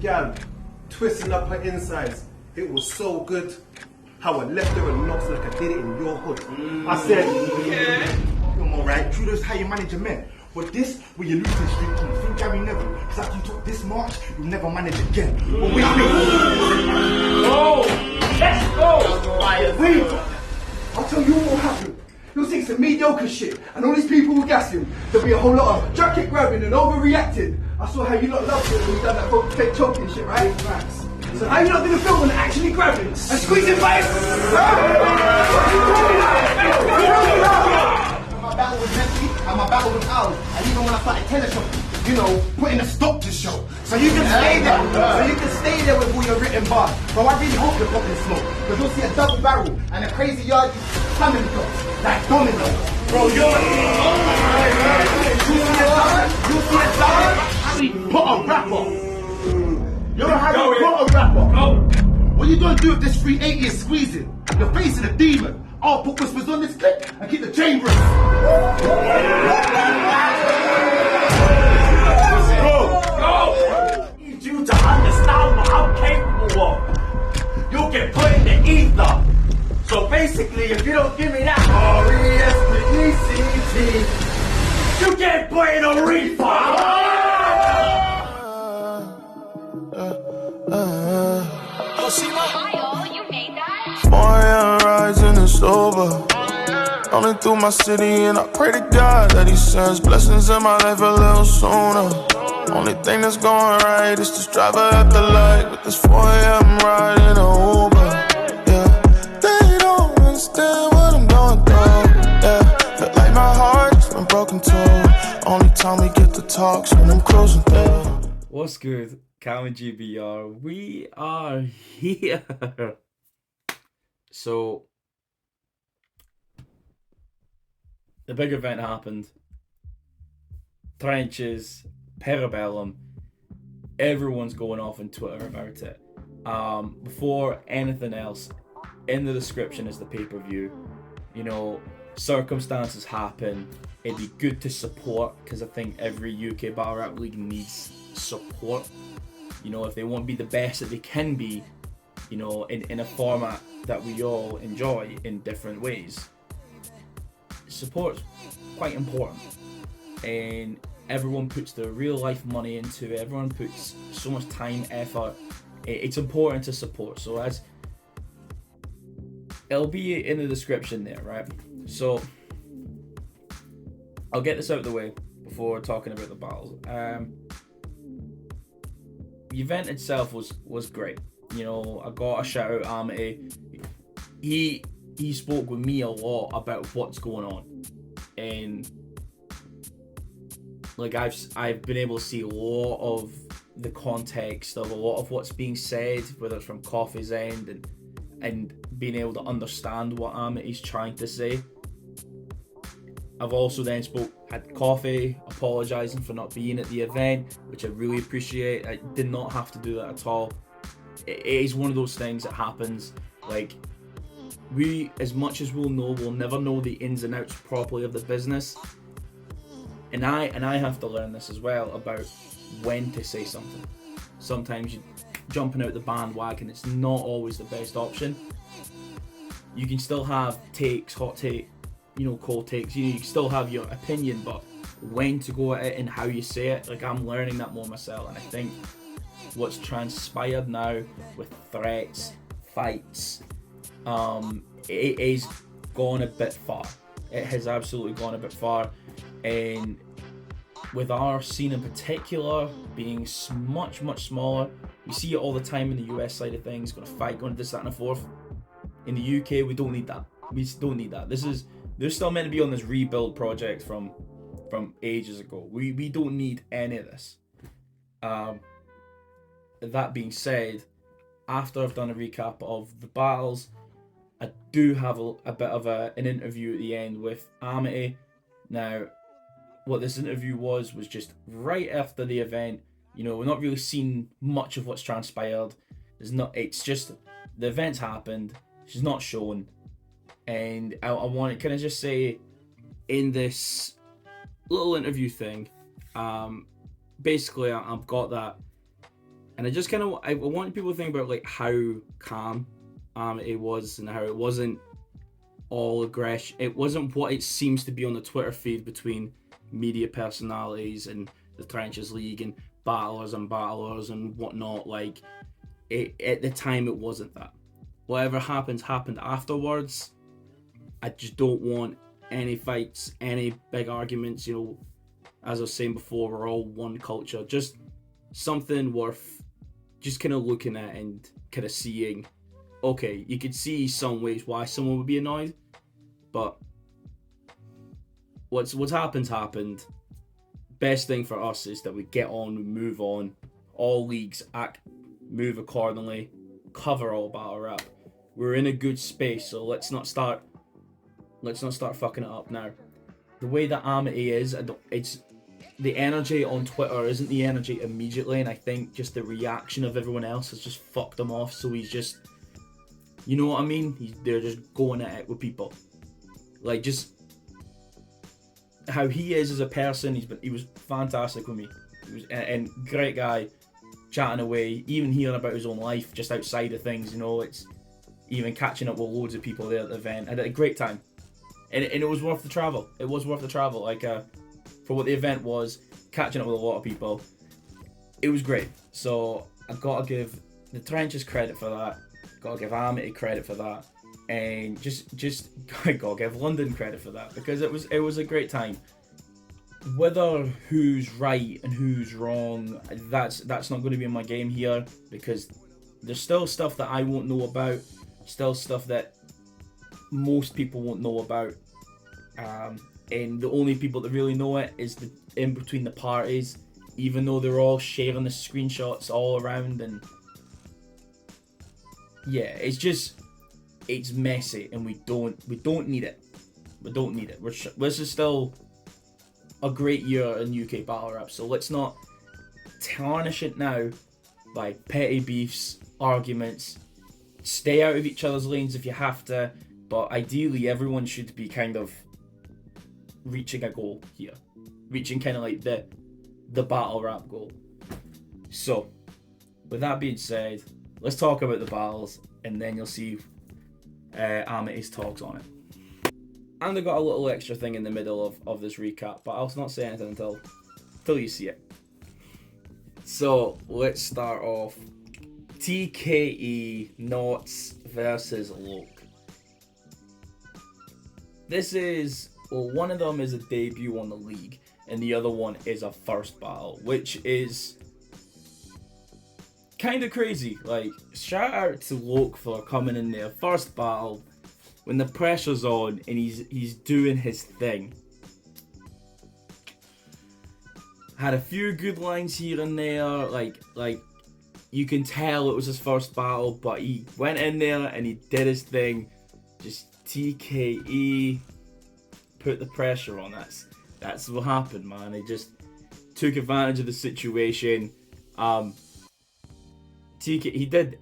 gal twisting up her insides. It was so good. How I left her and knocks like I did it in your hood. I said, yeah. Come on, right? True, that's how you manage a man. But this, when you lose the street team, think Gary Neville, because after you took this march, you'll never manage again. But wait, go! Let's go! Wait! I'll tell you what will happen. You'll see some mediocre shit, and all these people will gas him. There'll be a whole lot of jacket grabbing and overreacting. I saw how you lot loved it when you done that fake choking shit, right? Facts. So how you not gonna film when actually grabbing and squeezing by it? My battle was empty and my battle was out. And even when I started telling putting a stop to show. So you can stay there. So you can stay there with all your written bars. But I really hope you're popping smoke. Because you'll see a double barrel and a crazy yard slamming blocks like dominoes. Bro, you're you see a dog? Put a rapper. You know how you put a rapper? What you gonna do if this 380 is squeezing? You're facing a demon. I'll put whispers on this clip and keep the chamber. Go! Need you to understand what I'm capable of. You'll get put in the ether. So basically, if you don't give me that R-E-S-P-E-C-T, you get put in a reefer. Kyle, you made that? 4 a.m. rising and sober. Running through my city and I pray to God that he sends blessings in my life a little sooner. Only thing that's going right is this driver at the light with this 4 a.m. ride in a Uber. Yeah, they don't understand what I'm going through. Yeah, feel like my heart's been broken too. Only time we get to talk's when I'm closing through. What's good, Kaale and GBR? We are here. So the big event happened. Trenches, Parabellum. Everyone's going off on Twitter about it. Before anything else, in the description is the pay-per-view. You know, circumstances happen. It'd be good to support because I think every UK Battle Rap League needs support. You know, if they want to be the best that they can be, you know, in a format that we all enjoy in different ways. Support's quite important, and everyone puts their real life money into it. Everyone puts so much time, effort. It's important to support. So as it'll be in the description there, right? So I'll get this out of the way before talking about the battles. The event itself was great. You know, I got a shout out Amity. He spoke with me a lot about what's going on, and like I've been able to see a lot of the context of a lot of what's being said, whether it's from Coffee's end and being able to understand what Amity's trying to say. I've also then had Coffee apologising for not being at the event, which I really appreciate. I did not have to do that at all. It is one of those things that happens. Like, we, as much as we'll never know the ins and outs properly of the business. And I have to learn this as well about when to say something. Sometimes jumping out the bandwagon, it's not always the best option. You can still have takes, hot take, you know, cold takes. You can still have your opinion, but when to go at it and how you say it, like, I'm learning that more myself. And I think what's transpired now with threats, fights, it is gone a bit far. It has absolutely gone a bit far, and with our scene in particular being much smaller, we see it all the time in the US side of things, going to fight, going to this, that and the fourth. In the UK, we don't need that. We don't need that. They're still meant to be on this rebuild project from ages ago. We don't need any of this. That being said, after I've done a recap of the battles, I do have a bit of an interview at the end with Amity. Now, what this interview was just right after the event. You know, we're not really seeing much of what's transpired. It's just the event's happened. She's not shown, and I want to kind of just say in this little interview thing, basically I've got that And I want people to think about like how calm it was, and how it wasn't all aggression. It wasn't what it seems to be on the Twitter feed between media personalities and the Trenches League and battlers and whatnot. Like, at the time, it wasn't that. Whatever happened afterwards. I just don't want any fights, any big arguments. You know, as I was saying before, we're all one culture. Just something worth just kind of looking at and kind of seeing. Okay, you could see some ways why someone would be annoyed, but what's happened. Best thing for us is that we get on, we move on. All leagues move accordingly, cover all battle rap. We're in a good space, so let's not start fucking it up now. The way that Amity is, it's the energy on Twitter isn't the energy immediately, and I think just the reaction of everyone else has just fucked him off. So he's just, you know what I mean? They're just going at it with people, like just how he is as a person. He was fantastic with me. He was and great guy, chatting away, even hearing about his own life just outside of things. You know, it's even catching up with loads of people there at the event. I had a great time, and it was worth the travel. It was worth the travel. Like for what the event was, catching up with a lot of people, it was great. So I've got to give the Trenches credit for that. Got to give Amity credit for that, and just got to give London credit for that, because it was a great time. Whether who's right and who's wrong, that's not going to be in my game here, because there's still stuff that I won't know about, still stuff that most people won't know about, and the only people that really know it is the in between the parties, even though they're all sharing the screenshots all around. And yeah, it's messy, and we don't need it. This is still a great year in UK battle rap, so let's not tarnish it now by petty beefs, arguments. Stay out of each other's lanes if you have to, but ideally everyone should be kind of reaching a goal here, reaching kind of like the battle rap goal. So with that being said, let's talk about the battles, and then you'll see Amity's talks on it. And I got a little extra thing in the middle of this recap, but I'll not say anything until you see it. So let's start off. TKE Knots versus Loke. This is, well, one of them is a debut on the league, and the other one is a first battle, which is kind of crazy. Like, shout out to Loke for coming in there first battle when the pressure's on and he's doing his thing. Had a few good lines here and there, like you can tell it was his first battle, but he went in there and he did his thing. Just TKE, put the pressure on. That's what happened, man. He just took advantage of the situation. He did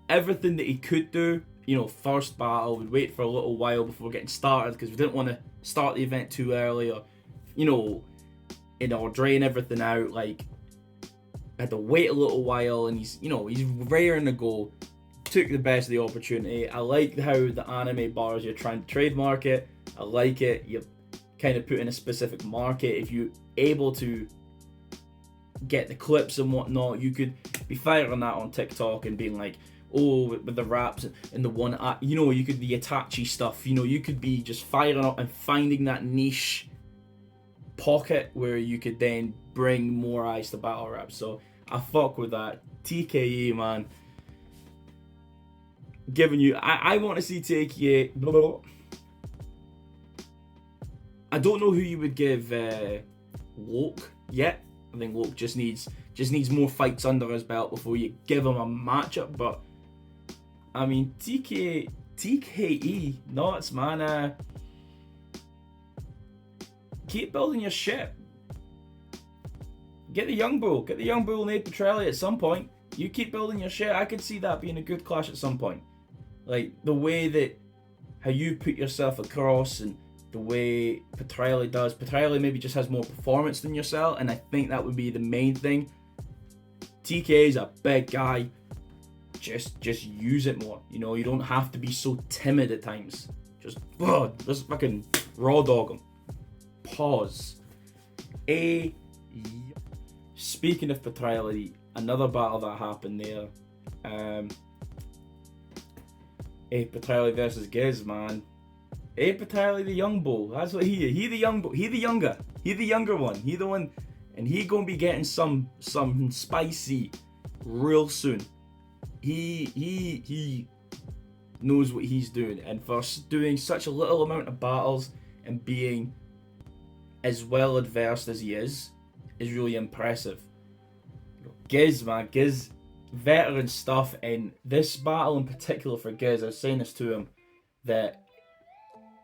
everything that he could do. You know, first battle, we'd wait for a little while before getting started because we didn't want to start the event too early, or, you know, drain everything out. Like, had to wait a little while, and he's raring to go. Took the best of the opportunity. I like how the anime bars, you're trying to trademark it. I like it. You kind of put in a specific market. If you're able to get the clips and whatnot, you could be firing that on TikTok and being like, oh, with the raps and the one, you know, you could, the Itachi stuff, you know, you could be just firing up and finding that niche pocket where you could then bring more eyes to battle rap. So I fuck with that. TKE, man, giving you, I want to see TKE. Blah, blah, blah. I don't know who you would give Loke yet. I think Loke just needs more fights under his belt before you give him a matchup. But I mean, TKE Knots, man. Keep building your shit. Get the young bull Nate Petrelli at some point. You keep building your shit. I could see that being a good clash at some point. Like, the way that how you put yourself across and the way Petrelli does. Petrelli maybe just has more performance than yourself, and I think that would be the main thing. TK is a big guy. Just use it more. You know, you don't have to be so timid at times. Just fucking raw dog him. Pause. Speaking of Petrelli, another battle that happened there. Petrelli versus Giz, man. Petrelli the young bull. That's what he is. He the young bull. He the younger one. He the one, and he gonna be getting some spicy real soon. He knows what he's doing, and for doing such a little amount of battles and being as well adversed as he is really impressive. Giz, man, Giz, veteran stuff, and this battle in particular for Giz, I was saying this to him, that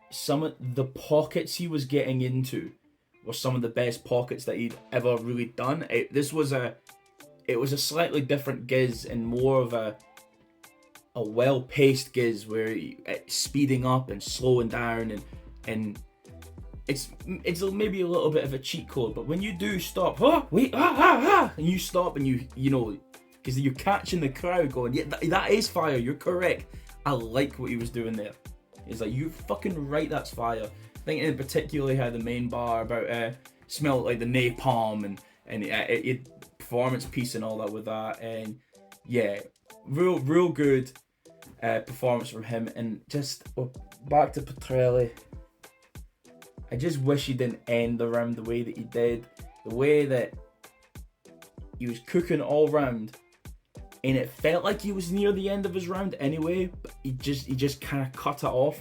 some of the pockets he was getting into were some of the best pockets that he'd ever really done. It was a slightly different Giz and more of a well-paced Giz where it's speeding up and slowing down, and it's maybe a little bit of a cheat code, but when you do stop, and you stop and you know, because you're catching the crowd going, yeah, that is fire, you're correct. I like what he was doing there. He's like, you're fucking right, that's fire. I think in particular he had the main bar about smell like the napalm and it performance piece and all that with that, and yeah, real good performance from him. And just back to Petrelli, I just wish he didn't end the round the way that he did. The way that he was cooking all round, and it felt like he was near the end of his round anyway, but he just kind of cut it off.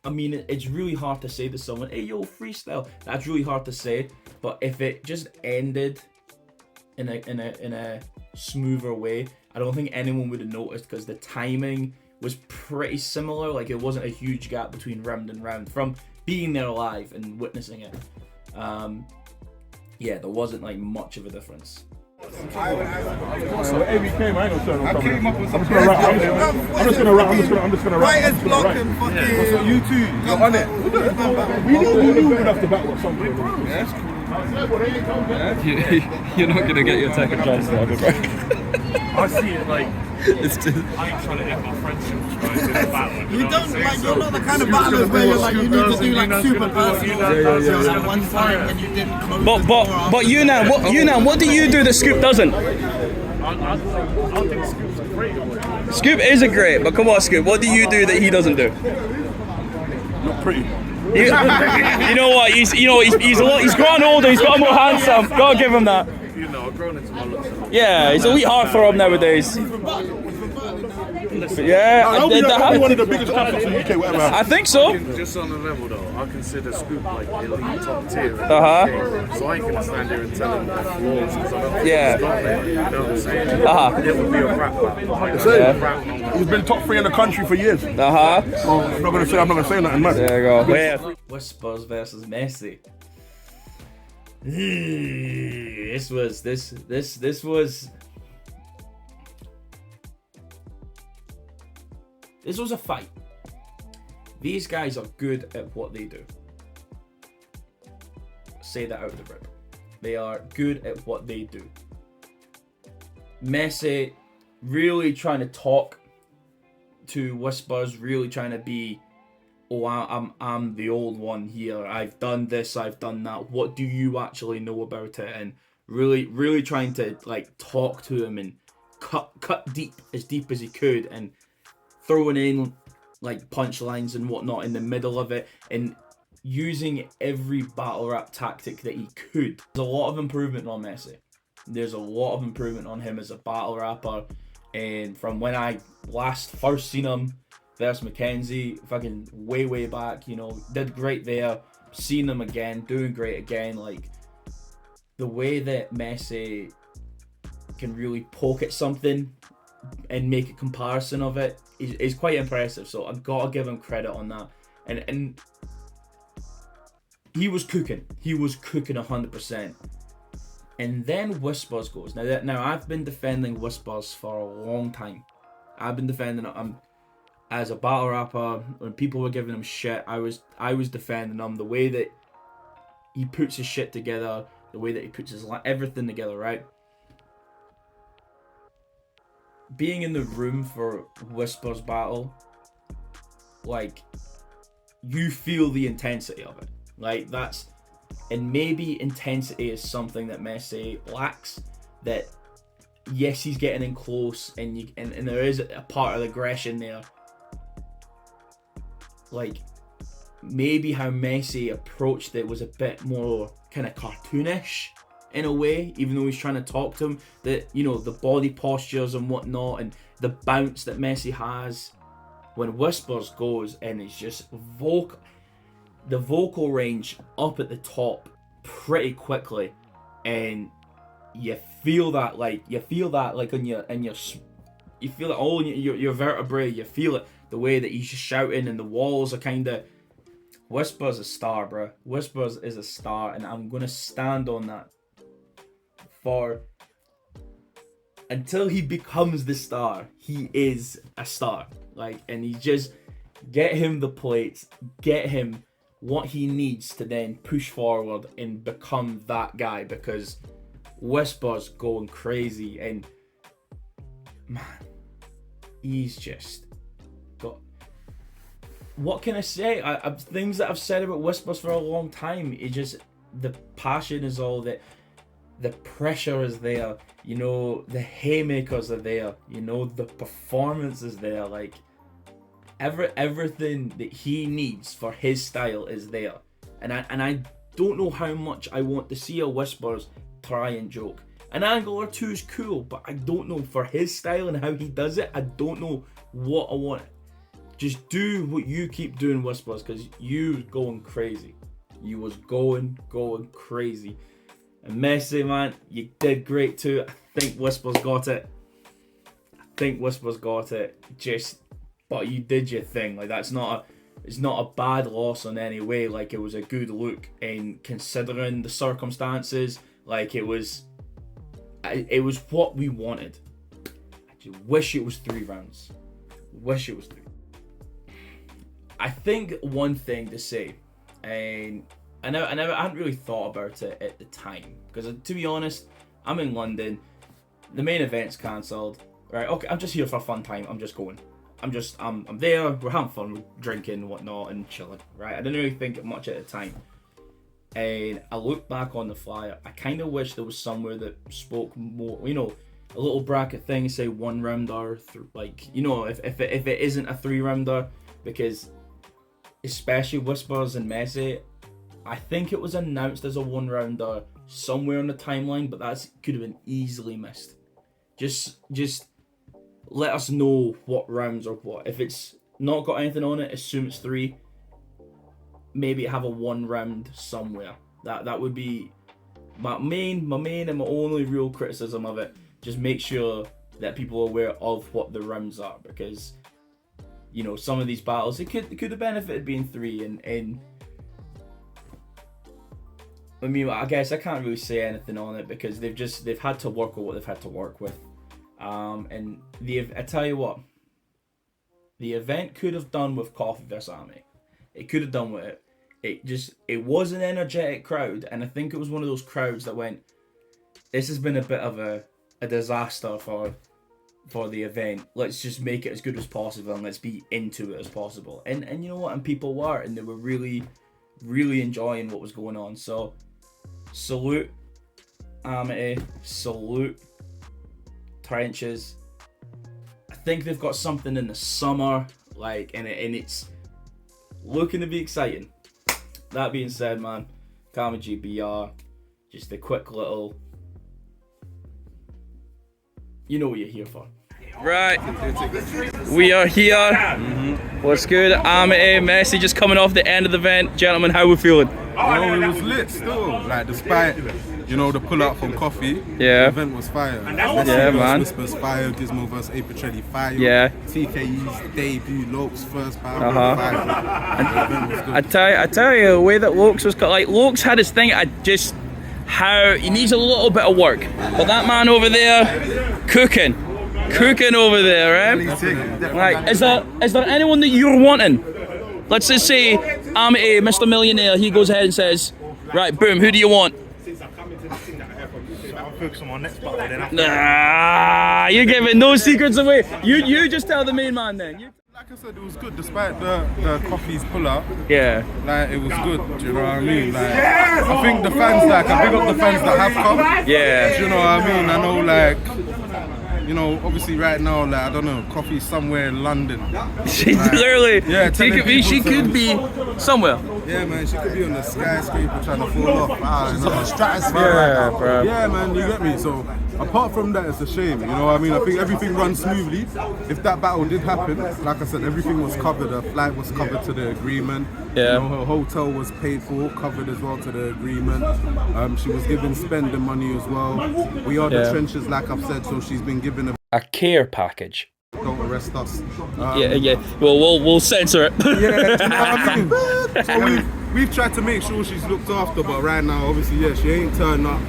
I mean, it's really hard to say to someone, hey yo, freestyle. That's really hard to say, but if it just ended in a smoother way, I don't think anyone would have noticed, because the timing was pretty similar. Like, it wasn't a huge gap between round and round from being there live and witnessing it. Yeah, there wasn't like much of a difference. I'm just gonna write. Writer's block and fucking. So you two, you're on it. We knew we'd have to battle at some point. Yeah, that's cool. You're not gonna get your second chance now, bro. I see it like it's just, I ain't trying to end my friendship trying to do the battle. You don't like, you're not the kind of battlers where you're like, you need to do like super personal. At one time when you didn't close the door. But what do you do that Scoop doesn't? I think Scoop's a great. Scoop is a great, but come on, Scoop, what do you do that he doesn't do? Not pretty. You know what? He's grown older. He's got more handsome. Gotta give him that. You know, I've grown into my looks. Yeah, it's a wee hard for him nowadays. Yeah, probably one of the biggest concepts in the UK, whatever. I think so. Just on the level though, I consider Scoop like elite top tier. So I ain't gonna stand here and tell him they're flaws because I don't think he's got them. You know what I'm saying? It would be a rap battle. He's been top 3 in the country for years. So I'm not gonna say nothing, man. There you go. Yeah. Whispers versus Messi. This was a fight. These guys are good at what they do. Say that out the rip. They are good at what they do. Messi really trying to talk to Whispers, really trying to be, oh, I'm the old one here. I've done this, I've done that. What do you actually know about it? And really trying to like talk to him and cut deep as he could, and throwing in like punchlines and whatnot in the middle of it, and using every battle rap tactic that he could. There's a lot of improvement on Messi. There's a lot of improvement on him as a battle rapper, and from when I first seen him versus Mackenzie, fucking way back, you know, did great there. Seen him again, doing great again. Like, the way that Messi can really poke at something and make a comparison of it is quite impressive. So I've got to give him credit on that. And he was cooking. He was cooking 100%. And then Whispers goes. Now I've been defending Whispers for a long time. I've been defending him as a battle rapper. When people were giving him shit, I was defending him. The way that he puts his shit together, the way that he puts his everything together, right? being in the room for Whisper's battle, like, you feel the intensity of it. Like, that's, and maybe intensity is something that Messi lacks. That, yes, he's getting in close, and there is a part of aggression there. Like, maybe how Messi approached it was a bit more kind of cartoonish in a way, even though he's trying to talk to him. That, you know, the body postures and whatnot, and the bounce that Messi has. When Whispers goes and it's just the vocal range up at the top pretty quickly, and you feel that like you feel it all in your vertebrae. You feel it, the way that he's just shouting, and the walls are kind of. Whispers a star, bro. Whispers is a star, and I'm gonna stand on that for until he becomes the star. He is a star. Like, and he just get him the plates, get him what he needs to then push forward and become that guy, because Whisper's going crazy, and man, he's just got. What can I say? Things that I've said about Whispers for a long time. It just, the passion is all that. The pressure is there, you know, the haymakers are there, you know, the performance is there, like, everything that he needs for his style is there. And I don't know how much I want to see a Whispers try and joke. An angle or two is cool, but I don't know, for his style and how he does it, I don't know what I want. Just do what you keep doing, Whispers, because you going crazy. You was going crazy. And Messi, man, you did great too. I think Whispers got it. But you did your thing. Like, it's not a bad loss in any way. Like, it was a good look, and considering the circumstances, like, it was what we wanted. I just wish it was 3 rounds. Wish it was 3. I think one thing to say, and I hadn't really thought about it at the time, because to be honest, I'm in London, the main event's cancelled, right? Okay, I'm just here for a fun time. I'm just going. I'm there. We're having fun, we're drinking and whatnot and chilling, right? I didn't really think much at the time, and I look back on the flyer. I kind of wish there was somewhere that spoke more, you know, a little bracket thing, say 1 rounder, like, you know, if it isn't a 3 rounder, because especially Whispers and Messi. I think it was announced as a 1 rounder somewhere on the timeline, but that could have been easily missed. Just let us know what rounds or what. If it's not got anything on it, assume it's 3. Maybe have a 1 round somewhere. That would be my main and my only real criticism of it. Just make sure that people are aware of what the rounds are, because, you know, some of these battles, it could have benefited being 3, and I mean, I guess I can't really say anything on it, because they've had to work with what they've had to work with. And I tell you what, the event could have done with Coffee vs Amity. It could have done with it. It was an energetic crowd, and I think it was one of those crowds that went, this has been a bit of a disaster for the event. Let's just make it as good as possible, and let's be into it as possible. And you know what? And people were, and they were really, really enjoying what was going on. So salute Amity, salute Trenches. I think they've got something in the summer, like, and it's looking to be exciting. That being said, man, Kaale GBR, just a quick little, you know what you're here for. Right, we are here. What's good? Amity, Messi just coming off the end of the event. Gentlemen, how we feeling? Oh, it was lit still. Like, despite, you know, the pull out from Coffee, yeah, the event was fire. Yeah, man. Whispers fire, Gizmo vs A Petrelli fire. Yeah. TKE's debut, Lokes first battle, fire. The event was good. I tell you, the way that Lokes was cut, like, Lokes had his thing. How he needs a little bit of work, but that man over there, cooking over there, right? Like, is there anyone that you're wanting? Let's just say Amity, Mr. Millionaire, he goes ahead and says, right, boom, who do you want? focus on my next battle. Then after Nah, you're giving no secrets away. You just tell the main man then. Like I said, it was good despite the coffee's pull-out. Yeah. Like, it was good, do you know what I mean? Like, I think the fans, like, I big up the fans that have come. Yeah. Do you know what I mean? I know, like, you know, obviously right now, like, I don't know, Coffee's somewhere in London. She's like, literally, yeah, she could be somewhere. Yeah, man, she could be on the skyscraper trying to fall off. It's like a stratosphere yeah, right now. Bro. Yeah, man, you get me? So, apart from that, it's a shame, you know what I mean? I think everything runs smoothly. If that battle did happen, like I said, everything was covered. Her flight was covered to the agreement. Yeah. You know, her hotel was paid for, covered as well to the agreement. She was given spending money as well. We are the trenches, like I've said, so she's been given a care package. Don't arrest us. Yeah. Well, we'll censor it. Yeah, do you know what I mean? So we've tried to make sure she's looked after, but right now, obviously, yeah, she ain't turned up.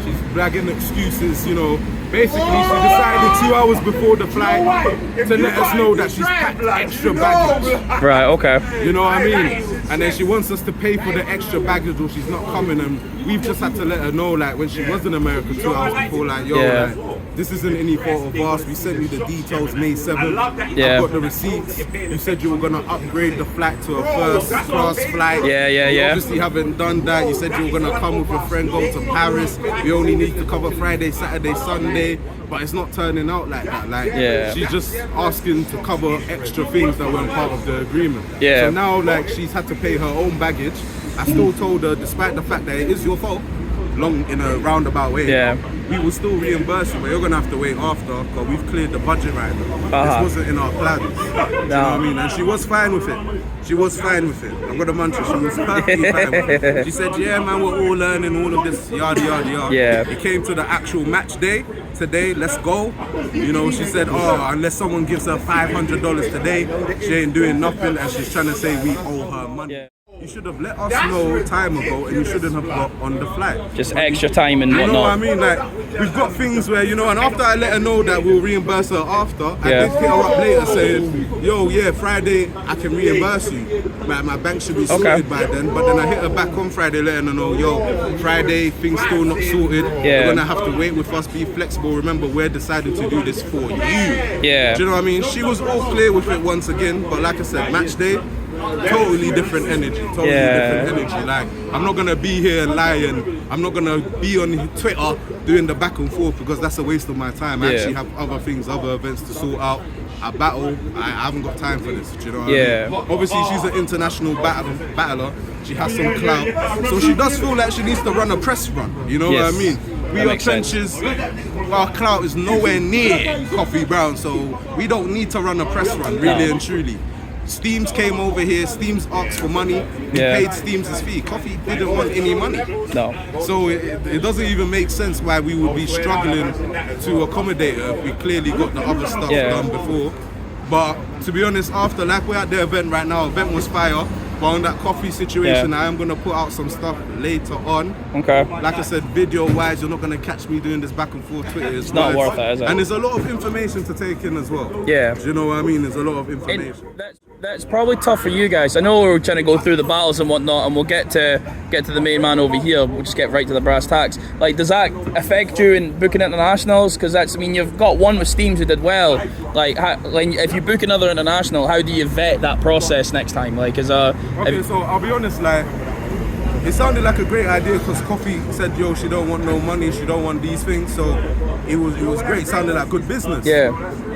She's bragging excuses, you know. Basically, she decided 2 hours before the flight to let us know that she's packed extra baggage. Right, okay. You know what I mean? And then she wants us to pay for the extra baggage or she's not coming, and we've just had to let her know, like, when she was in America 2 hours before, like, yo, like, this isn't any fault of ours. We sent you the details May 7th. Yeah. I've got the receipts. You said you were going to upgrade the flight to a first class flight. Yeah. You obviously haven't done that. You said you were going to come with your friend, go to Paris. We only need to cover Friday, Saturday, Sunday. But it's not turning out like that. Like, she's just asking to cover extra things that weren't part of the agreement. Yeah. So now, like, she's had to pay her own baggage. I still told her, despite the fact that it is your fault, long in a roundabout way, we will still reimburse you, but you're gonna have to wait after, because we've cleared the budget right now. This wasn't in our plans. You know what I mean? And she was fine with it. She was fine with it. I've got a mantra, she was perfectly fine with it. She said, yeah, man, we're all learning all of this, yada, yada, yada. Yeah. It came to the actual match day. Today, let's go. You know, she said, oh, unless someone gives her $500 today, she ain't doing nothing, and she's trying to say we owe her money. Yeah. You should have let us know time ago, and you shouldn't have got on the flight. Just extra time and whatnot. You know what I mean? Like, we've got things where, you know, and after I let her know that we'll reimburse her after, I did hit her up later saying, yo, yeah, Friday, I can reimburse you. My bank should be sorted by then. But then I hit her back on Friday letting her know, yo, Friday, things still not sorted. You're going to have to wait with us, be flexible. Remember, we're deciding to do this for you. Yeah. Do you know what I mean? She was all clear with it once again, but like I said, match day, totally different energy. Totally different energy. Like, I'm not gonna be here and lie, and I'm not gonna be on Twitter doing the back and forth, because that's a waste of my time. I actually have other things, other events to sort out. A battle, I haven't got time for this. Do you know what I mean? Obviously, she's an international battler. She has some clout, so she does feel like she needs to run a press run. You know what I mean? We are trenches. Our clout is nowhere near Coffee Brown, so we don't need to run a press run, really and truly. Steams came over here, Steams asked for money, we paid Steams' fee. Coffee didn't want any money. No. So it doesn't even make sense why we would be struggling to accommodate her if we clearly got the other stuff done before. But to be honest, after, like, we're at the event right now, event was fire. But on that coffee situation, I am going to put out some stuff later on. Okay. Like I said, video-wise, you're not going to catch me doing this back and forth Twitter. It's not worth it, is it? And there's a lot of information to take in as well. Yeah. Do you know what I mean? There's a lot of information. That's probably tough for you guys. I know we're trying to go through the battles and whatnot, and we'll get to the main man over here. We'll just get right to the brass tacks. Like, does that affect you in booking internationals? Because that's, I mean, you've got one with Steams who did well. Like, if you book another international, how do you vet that process next time? Like, okay, so I'll be honest, like, it sounded like a great idea because Coffee said, yo, she don't want no money, she don't want these things, so it was great. It sounded like good business. Yeah.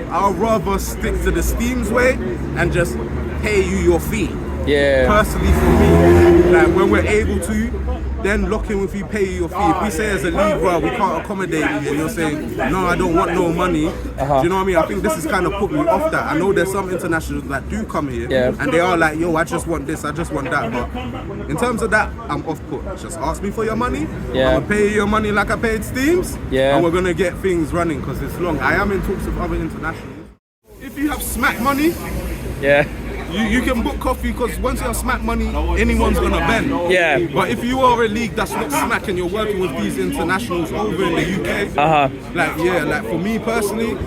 I'll rather stick to the Steams way and just pay you your fee. Yeah. Personally, for me, like, when we're able to, then lock in with you, pay you your fee. If we say as a league, well, we can't accommodate you, and you're saying, no, I don't want no money, do you know what I mean? I think this has kind of put me off that. I know there's some internationals that do come here, and they are like, yo, I just want this, I just want that. But in terms of that, I'm off put. Just ask me for your money. I'm going to pay you your money like I paid Steams, and we're going to get things running because it's long. I am in talks with other internationals. If you have smack money, you can book Coffee, because once you have smack money, anyone's gonna bend. Yeah. But if you are a league that's not smack and you're working with these internationals over in the UK, like for me personally,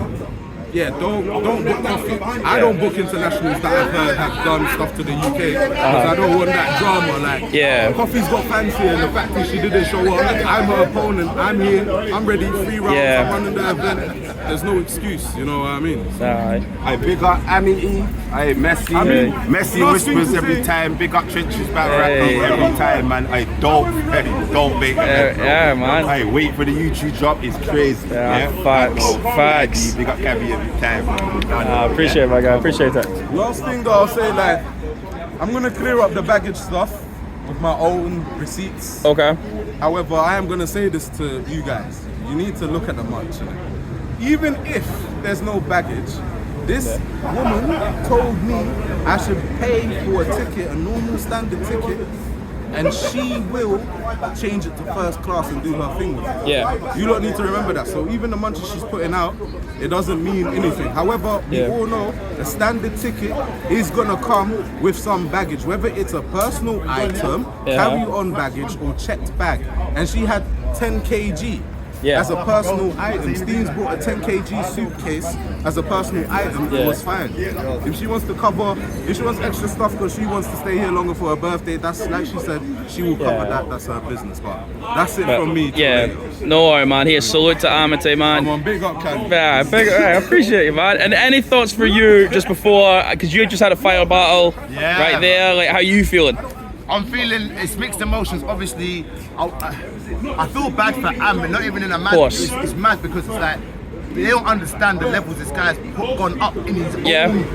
yeah, don't book coffee. I don't book internationals that I've heard have done stuff to the UK because I don't want that drama. Like, coffee's got fans here, and the fact that she didn't show up, I'm her opponent. I'm here. I'm ready. 3 rounds. I'm running the event. There's no excuse. You know what I mean? I big up Amity. I Messi whispers every time. Big up Trenches battle rapper every time, man. I don't make it. Yeah, man. I wait for the YouTube drop. It's crazy. Facts. Big up Cabby every time. I appreciate it, my guy. Appreciate that. Last thing that I'll say, like, I'm gonna clear up the baggage stuff with my own receipts. Okay. However, I am gonna say this to you guys. You need to look at the munch. Even if there's no baggage, this woman told me I should pay for a ticket, a normal standard ticket, and she will change it to first class and do her thing with it. Yeah. You don't need to remember that. So even the munchies she's putting out, it doesn't mean anything. However, we all know the standard ticket is gonna come with some baggage, whether it's a personal item, carry-on baggage, or checked bag. And she had 10 kg. As a personal item. Steve's bought a 10 kg suitcase as a personal item. It was fine. If she wants to cover, if she wants extra stuff because she wants to stay here longer for her birthday, that's like she said, she will cover that. That's her business. But that's it from me. No worry, man. Here, salute to Amity, man. Come on, big up, Ken. Yeah, I appreciate you, man. And any thoughts for you just before, because you just had a fire battle right there. Like, how you feeling? I'm feeling it's mixed emotions. Obviously, I feel bad for Am, but not even in a mad. It's mad because it's like they don't understand the levels this guy's gone up in his own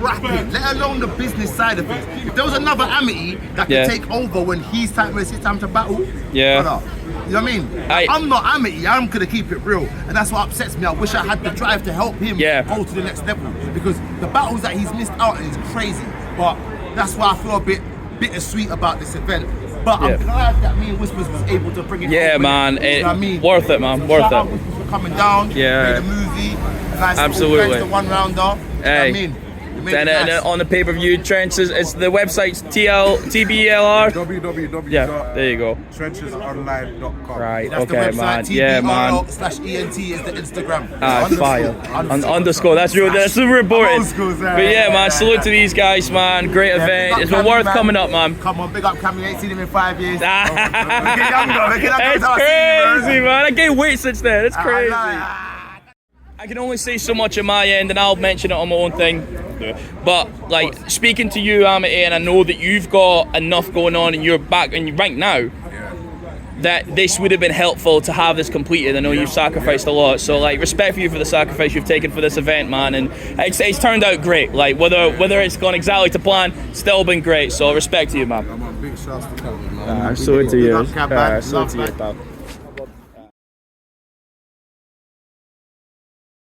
rapping, let alone the business side of it. If there was another Amity that could take over when it's time to battle, you know what I mean? I'm not Amity. I'm gonna keep it real, and that's what upsets me. I wish I had the drive to help him go to the next level because the battles that he's missed out on is crazy. But that's why I feel a bit bittersweet about this event. But I'm glad that me and Whispers was able to bring it over. Man. You know what I mean? Worth it, man. Worth it. Whispers for coming down. Made a movie. Nice absolutely. The one rounder. You know what I mean? Then on the pay-per-view, Trenches, it's the website's TBLR. There you go. Trenchesonline.com. Right, that's okay, the man. TBRL /ENT is the Instagram. Fire. Underscore. That's real. That's super important. But man, salute to these guys, man. Great event. It's been worth coming up, man. Come on, big up Cam. You ain't seen him in 5 years. That's crazy, man. I gained weight since then. It's crazy. I can only say so much on my end, and I'll mention it on my own thing. But like speaking to you, Amity, and I know that you've got enough going on in your back and right now that this would have been helpful to have this completed. I know you've sacrificed a lot, so like respect for you for the sacrifice you've taken for this event, man. And it's turned out great. Like whether it's gone exactly to plan, still been great. So respect to you, man. Big shouts to Kevin, man. Salute to you. Salute to you, pal.